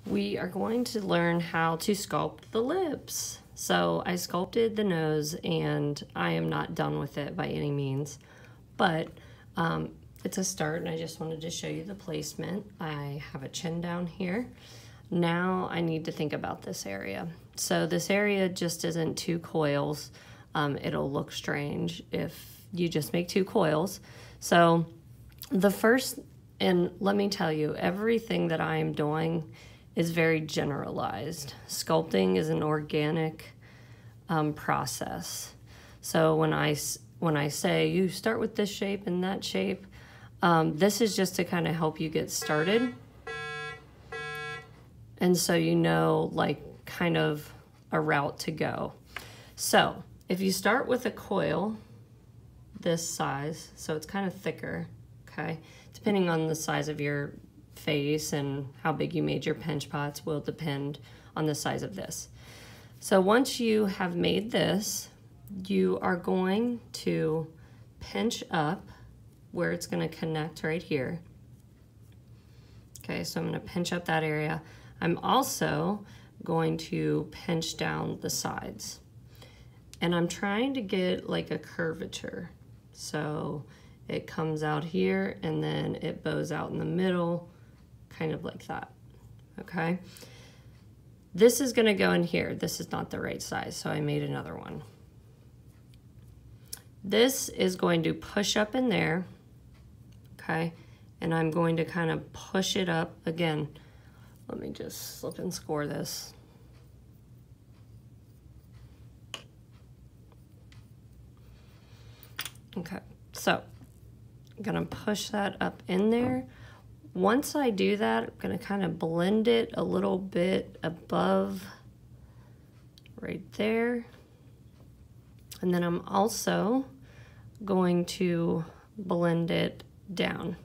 we are going to learn how to sculpt the lips. So I sculpted the nose and I am not done with it by any means, but it's a start and I just wanted to show you the placement. I have a chin down here. Now I need to think about this area. So this area just isn't two coils. It'll look strange if you just make two coils. So the first, and let me tell you, everything that I am doing is very generalized. Sculpting is an organic process. So when I say you start with this shape and that shape, this is just to kind of help you get started. And so you know, like, kind of a route to go. So if you start with a coil this size, so it's kind of thicker, okay? Depending on the size of your face and how big you made your pinch pots will depend on the size of this. So once you have made this, you are going to pinch up where it's going to connect right here. Okay, so I'm going to pinch up that area. I'm also going to pinch down the sides. And I'm trying to get like a curvature. So it comes out here and then it bows out in the middle, kind of like that, okay? This is gonna go in here. This is not the right size, so I made another one. This is going to push up in there, okay? And I'm going to kind of push it up again. Let me just slip and score this. Okay, so I'm gonna push that up in there. Once I do that, I'm gonna kind of blend it a little bit above right there. And then I'm also going to blend it down.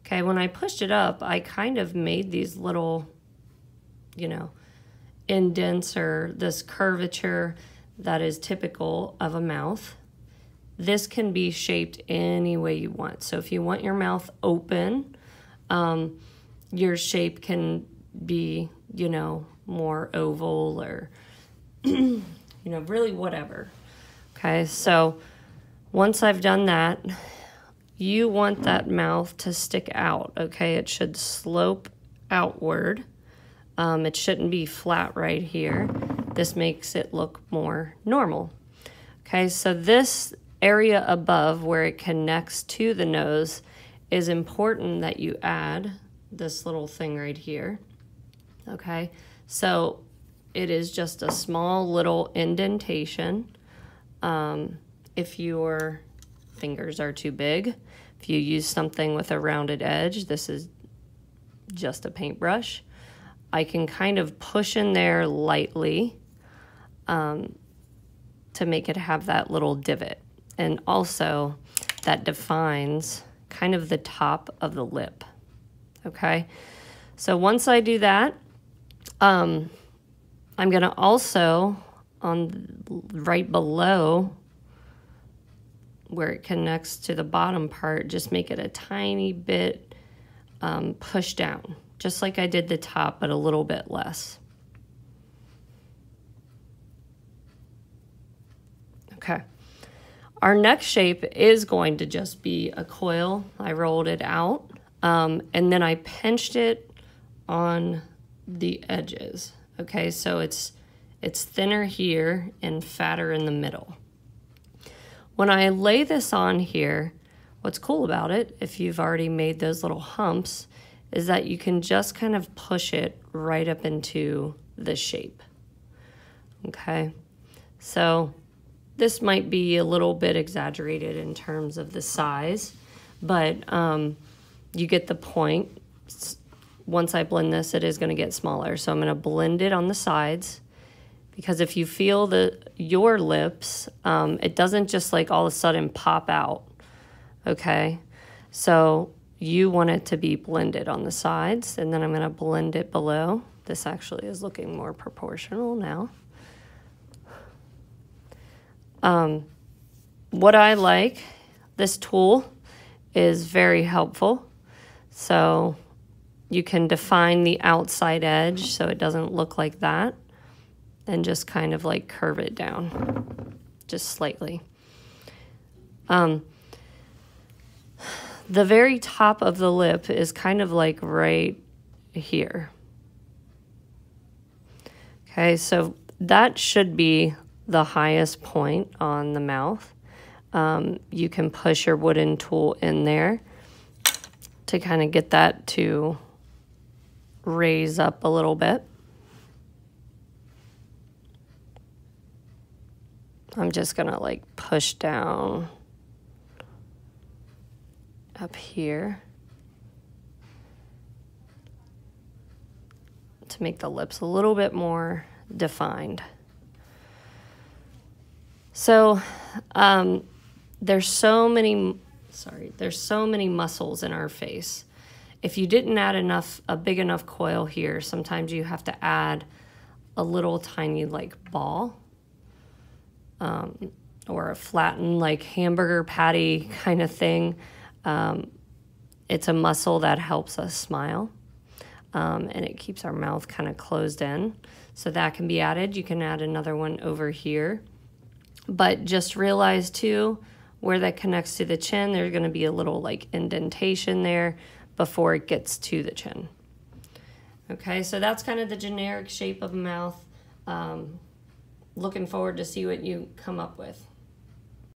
Okay, when I pushed it up, I kind of made these little, you know, indents or this curvature that is typical of a mouth. This can be shaped any way you want. So if you want your mouth open, your shape can be, you know, more oval or, you know, really whatever. Okay, so once I've done that, you want that mouth to stick out, okay? It should slope outward. It shouldn't be flat right here. This makes it look more normal. Okay, so this area above where it connects to the nose is important that you add this little thing right here, okay? So it is just a small little indentation. If your fingers are too big, if you use something with a rounded edge, this is just a paintbrush, I can kind of push in there lightly to make it have that little divot. And also that defines kind of the top of the lip, okay? So once I do that, I'm gonna also, on right below where it connects to the bottom part, just make it a tiny bit push down, just like I did the top, but a little bit less. Okay. Our next shape is going to just be a coil. I rolled it out, and then I pinched it on the edges. Okay, so it's thinner here and fatter in the middle. When I lay this on here, what's cool about it, if you've already made those little humps, is that you can just kind of push it right up into the shape. Okay, so this might be a little bit exaggerated in terms of the size, but you get the point. Once I blend this, it is going to get smaller. So I'm going to blend it on the sides, because if you feel your lips, it doesn't just like all of a sudden pop out, okay? So you want it to be blended on the sides, and then I'm going to blend it below. This actually is looking more proportional now. What I like, this tool is very helpful. So you can define the outside edge so it doesn't look like that, and just kind of like curve it down just slightly. The very top of the lip is kind of like right here. Okay, so that should be the highest point on the mouth. You can push your wooden tool in there to kind of get that to raise up a little bit. I'm just gonna like push down up here to make the lips a little bit more defined. So there's so many muscles in our face. If you didn't add a big enough coil here, sometimes you have to add a little tiny like ball, or a flattened like hamburger patty kind of thing. It's a muscle that helps us smile, and it keeps our mouth kind of closed in. So that can be added. You can add another one over here. But just realize too, where that connects to the chin, there's gonna be a little like indentation there before it gets to the chin. Okay, so that's kind of the generic shape of a mouth. Looking forward to see what you come up with.